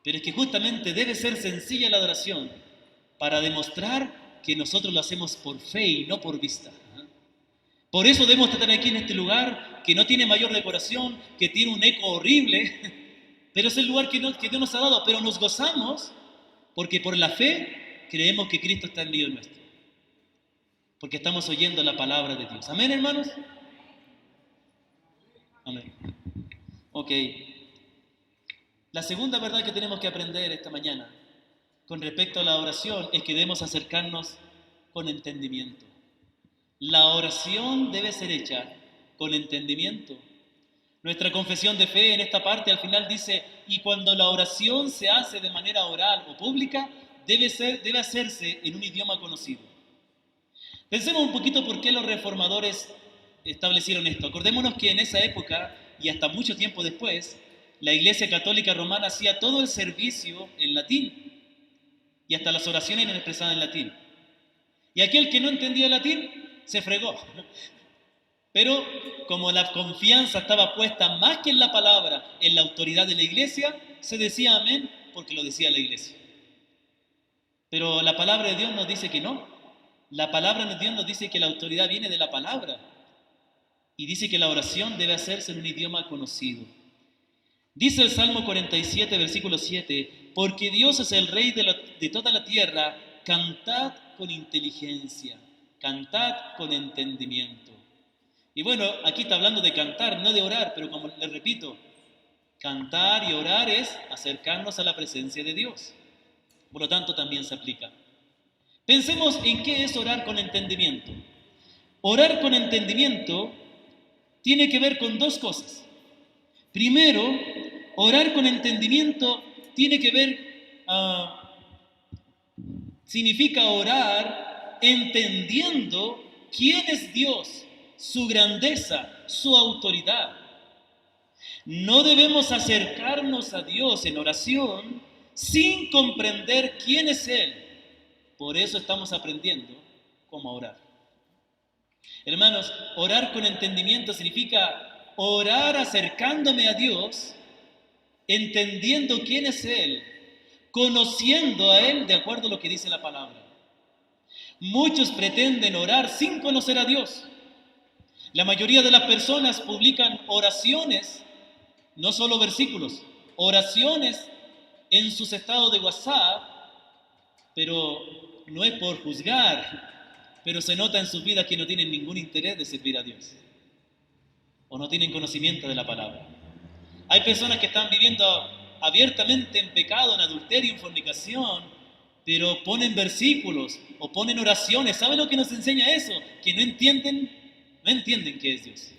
Pero es que justamente debe ser sencilla la adoración para demostrar que nosotros lo hacemos por fe y no por vista. Por eso debemos estar aquí en este lugar que no tiene mayor decoración, que tiene un eco horrible, pero es el lugar que Dios nos ha dado. Pero nos gozamos porque por la fe creemos que Cristo está en medio nuestro. Porque estamos oyendo la palabra de Dios. ¿Amén, hermanos? Amén. Ok. La segunda verdad que tenemos que aprender esta mañana con respecto a la oración es que debemos acercarnos con entendimiento. La oración debe ser hecha con entendimiento. Nuestra confesión de fe en esta parte al final dice, y cuando la oración se hace de manera oral o pública, debe hacerse en un idioma conocido. Pensemos un poquito por qué los reformadores establecieron esto. Acordémonos que en esa época, y hasta mucho tiempo después, la Iglesia Católica Romana hacía todo el servicio en latín, y hasta las oraciones eran expresadas en latín. Y aquel que no entendía latín, se fregó. Pero como la confianza estaba puesta más que en la palabra, en la autoridad de la iglesia, se decía amén porque lo decía la iglesia. Pero la palabra de Dios nos dice que no. La palabra de Dios nos dice que la autoridad viene de la palabra. Y dice que la oración debe hacerse en un idioma conocido. Dice el Salmo 47, versículo 7, porque Dios es el Rey de toda la tierra, cantad con inteligencia, cantad con entendimiento. Y bueno, aquí está hablando de cantar, no de orar, pero como les repito, cantar y orar es acercarnos a la presencia de Dios. Por lo tanto, también se aplica. Pensemos en qué es orar con entendimiento. Orar con entendimiento tiene que ver con dos cosas. Primero, orar con entendimiento tiene que ver, significa orar entendiendo quién es Dios, su grandeza, su autoridad. No debemos acercarnos a Dios en oración sin comprender quién es Él. Por eso estamos aprendiendo cómo orar. Hermanos, orar con entendimiento significa orar acercándome a Dios, entendiendo quién es Él, conociendo a Él de acuerdo a lo que dice la palabra. Muchos pretenden orar sin conocer a Dios. La mayoría de las personas publican oraciones, no solo versículos, oraciones en sus estados de WhatsApp, pero no es por juzgar, pero se nota en sus vidas que no tienen ningún interés de servir a Dios o no tienen conocimiento de la palabra. Hay personas que están viviendo abiertamente en pecado, en adulterio, en fornicación, pero ponen versículos o ponen oraciones. ¿Sabe lo que nos enseña eso? Que no entienden qué es Dios.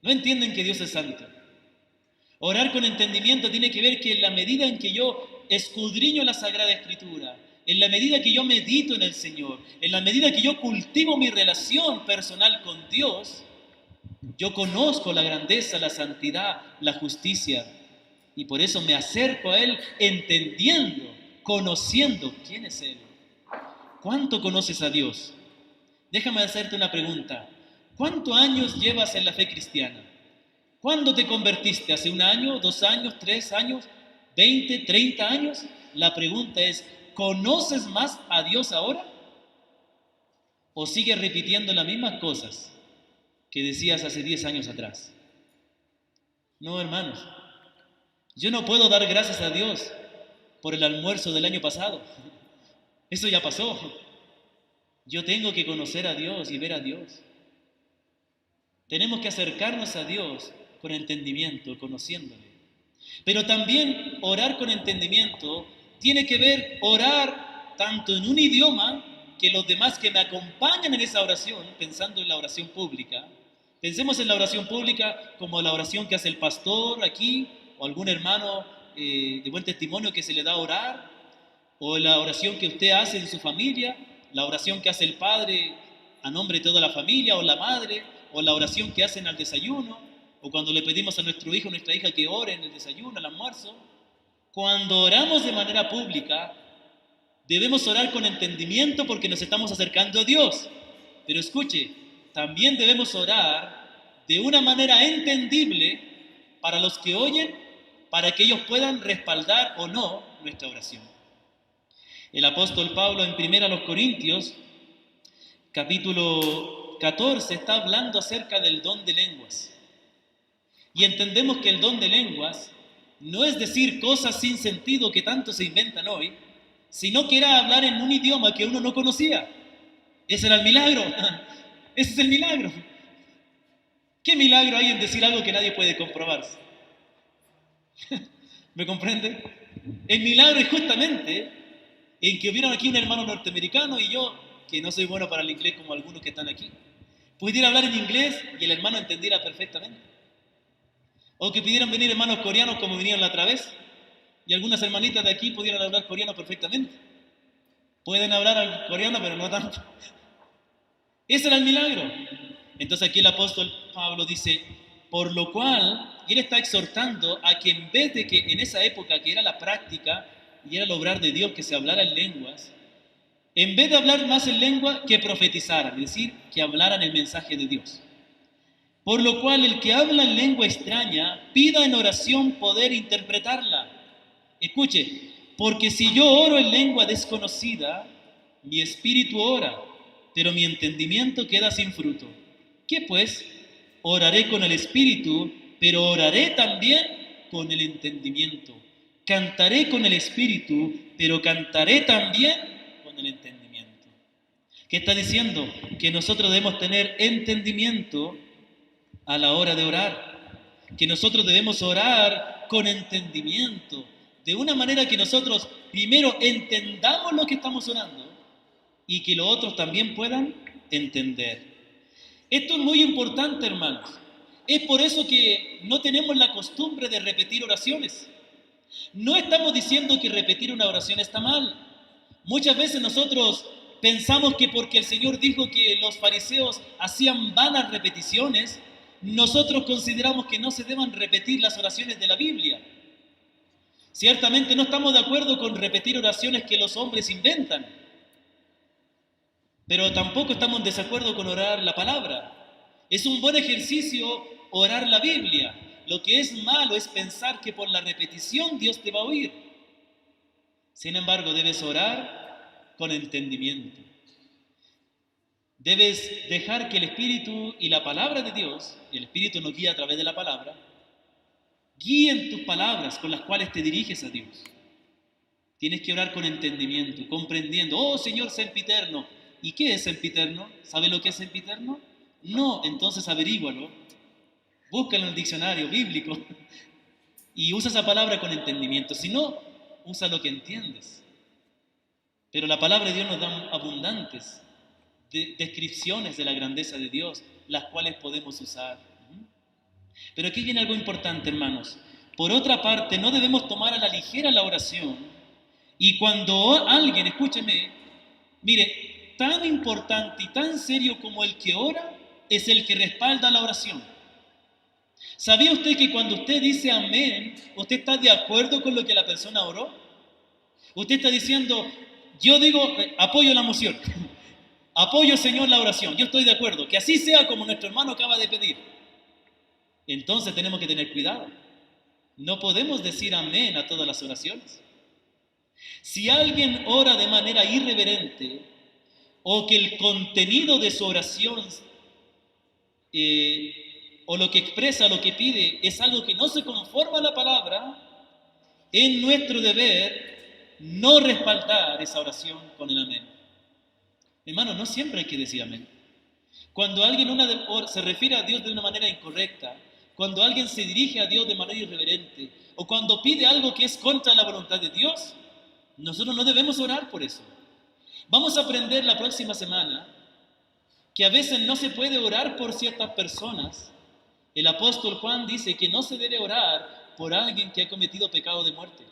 No entienden que Dios es santo. Orar con entendimiento tiene que ver que en la medida en que yo escudriño la Sagrada Escritura, en la medida que yo medito en el Señor, en la medida que yo cultivo mi relación personal con Dios, yo conozco la grandeza, la santidad, la justicia, y por eso me acerco a Él entendiendo, conociendo quién es Él. ¿Cuánto conoces a Dios? Déjame hacerte una pregunta. ¿Cuántos años llevas en la fe cristiana? ¿Cuándo te convertiste? ¿Hace 1 año, 2 años, 3 años, 20, 30 años? La pregunta es, ¿conoces más a Dios ahora? ¿O sigues repitiendo las mismas cosas que decías hace 10 años atrás? No, hermanos. Yo no puedo dar gracias a Dios por el almuerzo del año pasado. Eso ya pasó. Yo tengo que conocer a Dios y ver a Dios. Tenemos que acercarnos a Dios con entendimiento, conociéndole. Pero también orar con entendimiento tiene que ver orar tanto en un idioma que los demás que me acompañan en esa oración, pensando en la oración pública, pensemos en la oración pública como la oración que hace el pastor aquí, o algún hermano de buen testimonio que se le da a orar, o la oración que usted hace en su familia, la oración que hace el padre a nombre de toda la familia, o la madre, o la oración que hacen al desayuno, o cuando le pedimos a nuestro hijo o nuestra hija que ore en el desayuno, al almuerzo. Cuando oramos de manera pública, debemos orar con entendimiento porque nos estamos acercando a Dios. Pero escuche, también debemos orar de una manera entendible para los que oyen, para que ellos puedan respaldar o no nuestra oración. El apóstol Pablo en 1 Corintios, capítulo 14, está hablando acerca del don de lenguas. Y entendemos que el don de lenguas no es decir cosas sin sentido que tanto se inventan hoy, sino que era hablar en un idioma que uno no conocía. Ese era el milagro. Ese es el milagro. ¿Qué milagro hay en decir algo que nadie puede comprobar? ¿Me comprende? El milagro es justamente en que hubiera aquí un hermano norteamericano y yo, que no soy bueno para el inglés como algunos que están aquí, pudiera hablar en inglés y el hermano entendiera perfectamente. O que pidieran venir hermanos coreanos como vinieron la otra vez. Y algunas hermanitas de aquí pudieran hablar coreano perfectamente. Pueden hablar coreano, pero no tanto. Ese era el milagro. Entonces aquí el apóstol Pablo dice, por lo cual, y él está exhortando a que en vez de que en esa época, que era la práctica y era el obrar de Dios que se hablara en lenguas, en vez de hablar más en lengua, que profetizaran, es decir, que hablaran el mensaje de Dios. Por lo cual el que habla en lengua extraña, pida en oración poder interpretarla. Escuche, porque si yo oro en lengua desconocida, mi espíritu ora, pero mi entendimiento queda sin fruto. ¿Qué pues? Oraré con el espíritu, pero oraré también con el entendimiento. Cantaré con el espíritu, pero cantaré también con el entendimiento. ¿Qué está diciendo? Que nosotros debemos tener entendimiento a la hora de orar. Que nosotros debemos orar con entendimiento. De una manera que nosotros primero entendamos lo que estamos orando y que los otros también puedan entender. Esto es muy importante, hermanos. Es por eso que no tenemos la costumbre de repetir oraciones. No estamos diciendo que repetir una oración está mal. Muchas veces nosotros pensamos que porque el Señor dijo que los fariseos hacían vanas repeticiones, nosotros consideramos que no se deban repetir las oraciones de la Biblia. Ciertamente no estamos de acuerdo con repetir oraciones que los hombres inventan, pero tampoco estamos en desacuerdo con orar la palabra. Es un buen ejercicio orar la Biblia. Lo que es malo es pensar que por la repetición Dios te va a oír. Sin embargo, debes orar con entendimiento. Debes dejar que el Espíritu y la palabra de Dios, y el Espíritu nos guía a través de la palabra, guíen tus palabras con las cuales te diriges a Dios. Tienes que orar con entendimiento, comprendiendo, oh Señor sempiterno. ¿Y qué es sempiterno? ¿Sabe lo que es sempiterno? No, entonces averígualo. Búscalo en el diccionario bíblico y usa esa palabra con entendimiento. Si no, usa lo que entiendes. Pero la palabra de Dios nos da abundantes descripciones de la grandeza de Dios, las cuales podemos usar. Pero aquí viene algo importante, hermanos. Por otra parte, no debemos tomar a la ligera la oración. Y cuando alguien, escúcheme, mire, tan importante y tan serio como el que ora es el que respalda la oración. ¿Sabía usted que cuando usted dice amén, usted está de acuerdo con lo que la persona oró? Usted está diciendo, yo digo, apoyo la moción, apoyo, Señor, la oración, yo estoy de acuerdo, que así sea como nuestro hermano acaba de pedir. Entonces tenemos que tener cuidado. No podemos decir amén a todas las oraciones. Si alguien ora de manera irreverente o que el contenido de su oración o lo que expresa, lo que pide, es algo que no se conforma a la palabra, es nuestro deber no respaldar esa oración con el amén. Hermano, no siempre hay que decir amén. Cuando alguien se refiere a Dios de una manera incorrecta, cuando alguien se dirige a Dios de manera irreverente, o cuando pide algo que es contra la voluntad de Dios, nosotros no debemos orar por eso. Vamos a aprender la próxima semana que a veces no se puede orar por ciertas personas. El apóstol Juan dice que no se debe orar por alguien que ha cometido pecado de muerte.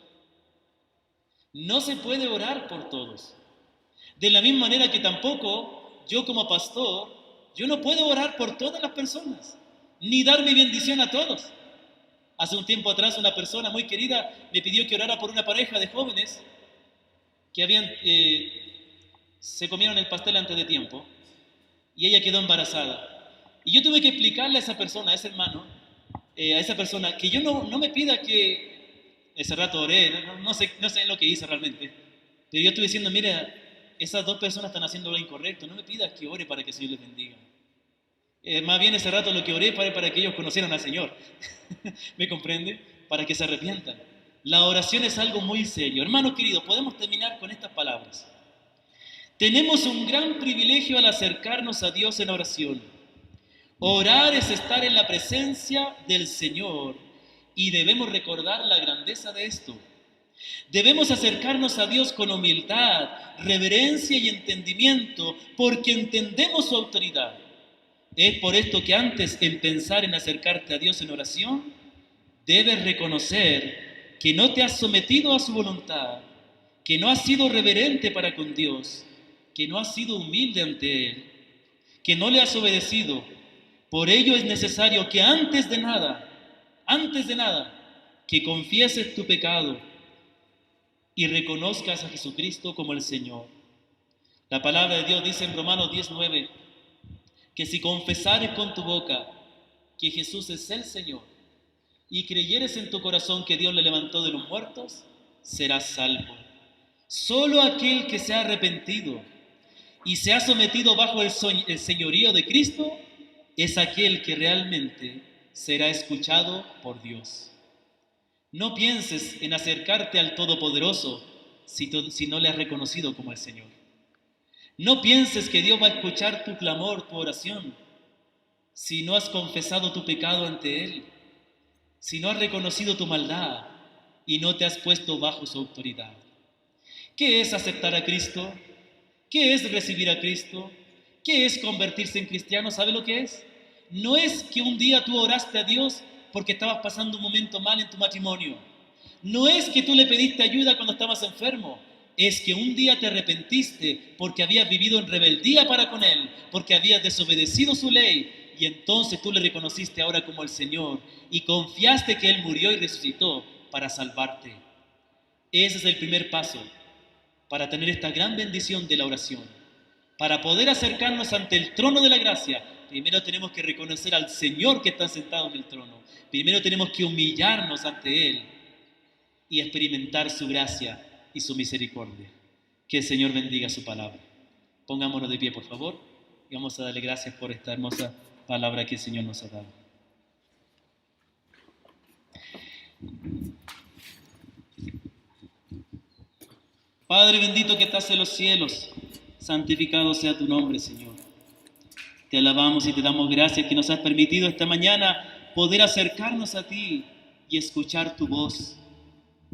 No se puede orar por todos. De la misma manera que tampoco yo como pastor, yo no puedo orar por todas las personas, ni dar mi bendición a todos. Hace un tiempo atrás una persona muy querida me pidió que orara por una pareja de jóvenes que se comieron el pastel antes de tiempo y ella quedó embarazada. Y yo tuve que explicarle a esa persona, a ese hermano, a esa persona, que yo no me pida que ese rato oré, no sé lo que hice realmente, pero yo estuve diciendo, mira, esas dos personas están haciendo lo incorrecto, no me pidas que ore para que el Señor les bendiga. Más bien ese rato lo que oré fue para que ellos conocieran al Señor. ¿Me comprende? Para que se arrepientan. La oración es algo muy serio. Hermanos queridos, podemos terminar con estas palabras. Tenemos un gran privilegio al acercarnos a Dios en oración. Orar es estar en la presencia del Señor y debemos recordar la grandeza de esto. Debemos acercarnos a Dios con humildad, reverencia y entendimiento porque entendemos su autoridad. Es por esto que antes en pensar en acercarte a Dios en oración, debes reconocer que no te has sometido a su voluntad, que no has sido reverente para con Dios, que no has sido humilde ante Él, que no le has obedecido. Por ello es necesario que antes de nada, que confieses tu pecado y reconozcas a Jesucristo como el Señor. La palabra de Dios dice en Romanos 19 que si confesares con tu boca que Jesús es el Señor y creyeres en tu corazón que Dios le levantó de los muertos, serás salvo. Solo aquel que se ha arrepentido y se ha sometido bajo el señorío de Cristo es aquel que realmente será escuchado por Dios. No pienses en acercarte al Todopoderoso si no le has reconocido como el Señor. No pienses que Dios va a escuchar tu clamor, tu oración, si no has confesado tu pecado ante Él, si no has reconocido tu maldad y no te has puesto bajo su autoridad. ¿Qué es aceptar a Cristo? ¿Qué es recibir a Cristo? ¿Qué es convertirse en cristiano? ¿Sabe lo que es? No es que un día tú oraste a Dios porque estabas pasando un momento mal en tu matrimonio. No es que tú le pediste ayuda cuando estabas enfermo. Es que un día te arrepentiste porque habías vivido en rebeldía para con Él, porque habías desobedecido su ley, y entonces tú le reconociste ahora como el Señor y confiaste que Él murió y resucitó para salvarte. Ese es el primer paso para tener esta gran bendición de la oración. Para poder acercarnos ante el trono de la gracia, primero tenemos que reconocer al Señor que está sentado en el trono. Primero tenemos que humillarnos ante Él y experimentar su gracia y su misericordia. Que el Señor bendiga su palabra. Pongámonos de pie, por favor, y vamos a darle gracias por esta hermosa palabra que el Señor nos ha dado. Padre bendito que estás en los cielos, santificado sea tu nombre, Señor. Te alabamos y te damos gracias que nos has permitido esta mañana poder acercarnos a ti y escuchar tu voz.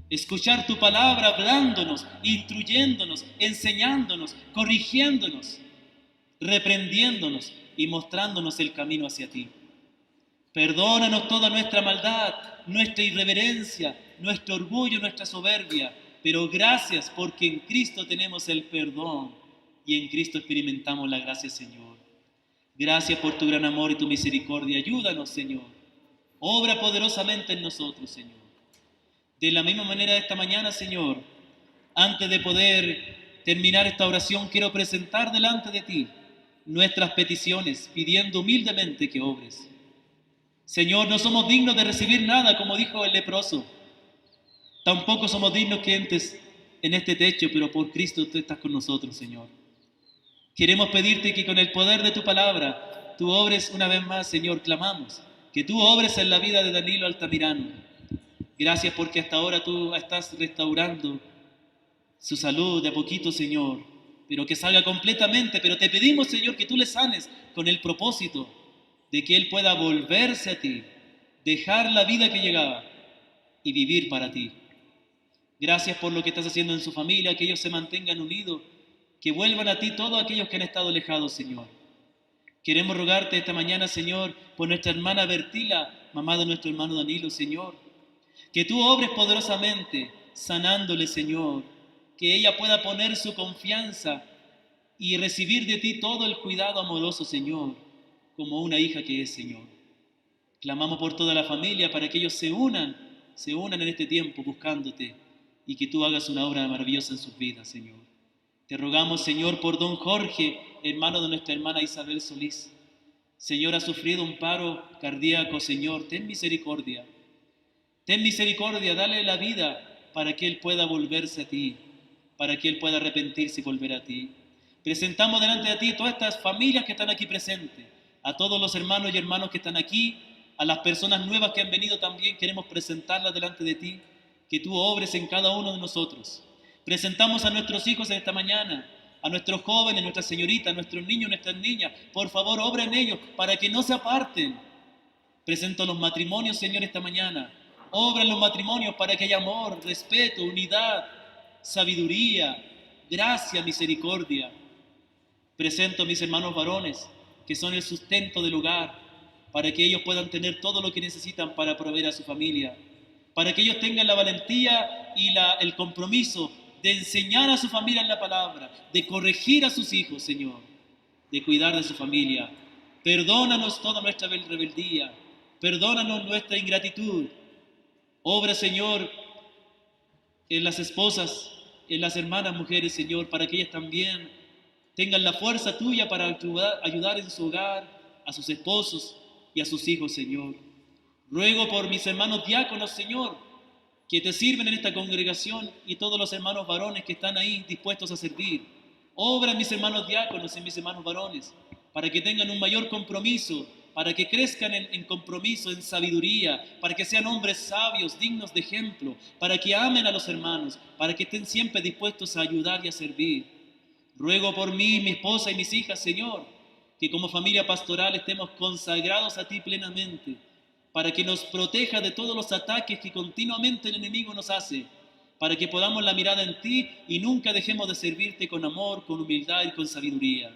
Escuchar tu palabra hablándonos, instruyéndonos, enseñándonos, corrigiéndonos, reprendiéndonos y mostrándonos el camino hacia ti. Perdónanos toda nuestra maldad, nuestra irreverencia, nuestro orgullo, nuestra soberbia, pero gracias porque en Cristo tenemos el perdón y en Cristo experimentamos la gracia, Señor. Gracias por tu gran amor y tu misericordia. Ayúdanos, Señor. Obra poderosamente en nosotros, Señor. De la misma manera esta mañana, Señor, antes de poder terminar esta oración, quiero presentar delante de ti nuestras peticiones, pidiendo humildemente que obres. Señor, no somos dignos de recibir nada, como dijo el leproso. Tampoco somos dignos que entres en este techo, pero por Cristo tú estás con nosotros, Señor. Queremos pedirte que con el poder de tu palabra, tú obres una vez más, Señor, clamamos, que tú obres en la vida de Danilo Altamirano. Gracias porque hasta ahora tú estás restaurando su salud de a poquito, Señor, pero que salga completamente. Pero te pedimos, Señor, que tú le sanes con el propósito de que él pueda volverse a ti, dejar la vida que llegaba y vivir para ti. Gracias por lo que estás haciendo en su familia, que ellos se mantengan unidos, que vuelvan a ti todos aquellos que han estado alejados, Señor. Queremos rogarte esta mañana, Señor, por nuestra hermana Bertila, mamá de nuestro hermano Danilo, Señor. Que tú obres poderosamente, sanándole, Señor. Que ella pueda poner su confianza y recibir de ti todo el cuidado amoroso, Señor, como una hija que es, Señor. Clamamos por toda la familia para que ellos se unan en este tiempo buscándote y que tú hagas una obra maravillosa en sus vidas, Señor. Te rogamos, Señor, por don Jorge, hermano de nuestra hermana Isabel Solís. Señor, ha sufrido un paro cardíaco, Señor, ten misericordia. Ten misericordia, dale la vida para que él pueda volverse a ti, para que él pueda arrepentirse y volver a ti. Presentamos delante de ti todas estas familias que están aquí presentes, a todos los hermanos y hermanas que están aquí, a las personas nuevas que han venido también, queremos presentarlas delante de ti, que tú obres en cada uno de nosotros. Presentamos a nuestros hijos en esta mañana, a nuestros jóvenes, nuestras señoritas, nuestros niños, nuestras niñas. Por favor, obra en ellos para que no se aparten. Presento los matrimonios, Señor, esta mañana. Obra en los matrimonios para que haya amor, respeto, unidad, sabiduría, gracia, misericordia. Presento a mis hermanos varones, que son el sustento del hogar, para que ellos puedan tener todo lo que necesitan para proveer a su familia, para que ellos tengan la valentía y el compromiso de enseñar a su familia en la palabra, de corregir a sus hijos, Señor, de cuidar de su familia. Perdónanos toda nuestra rebeldía, perdónanos nuestra ingratitud. Obra, Señor, en las esposas, en las hermanas mujeres, Señor, para que ellas también tengan la fuerza tuya para ayudar en su hogar, a sus esposos y a sus hijos, Señor. Ruego por mis hermanos diáconos, Señor, que te sirven en esta congregación y todos los hermanos varones que están ahí dispuestos a servir. Obra en mis hermanos diáconos y mis hermanos varones, para que tengan un mayor compromiso, para que crezcan en compromiso, en sabiduría, para que sean hombres sabios, dignos de ejemplo, para que amen a los hermanos, para que estén siempre dispuestos a ayudar y a servir. Ruego por mí, mi esposa y mis hijas, Señor, que como familia pastoral estemos consagrados a ti plenamente, para que nos proteja de todos los ataques que continuamente el enemigo nos hace, para que podamos la mirada en ti y nunca dejemos de servirte con amor, con humildad y con sabiduría.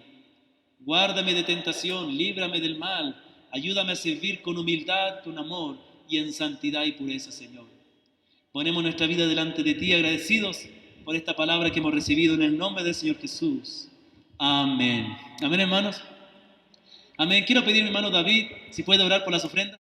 Guárdame de tentación, líbrame del mal, ayúdame a servir con humildad, con amor y en santidad y pureza, Señor. Ponemos nuestra vida delante de ti agradecidos por esta palabra que hemos recibido en el nombre del Señor Jesús. Amén. Amén, hermanos. Amén. Quiero pedir a mi hermano David si puede orar por las ofrendas.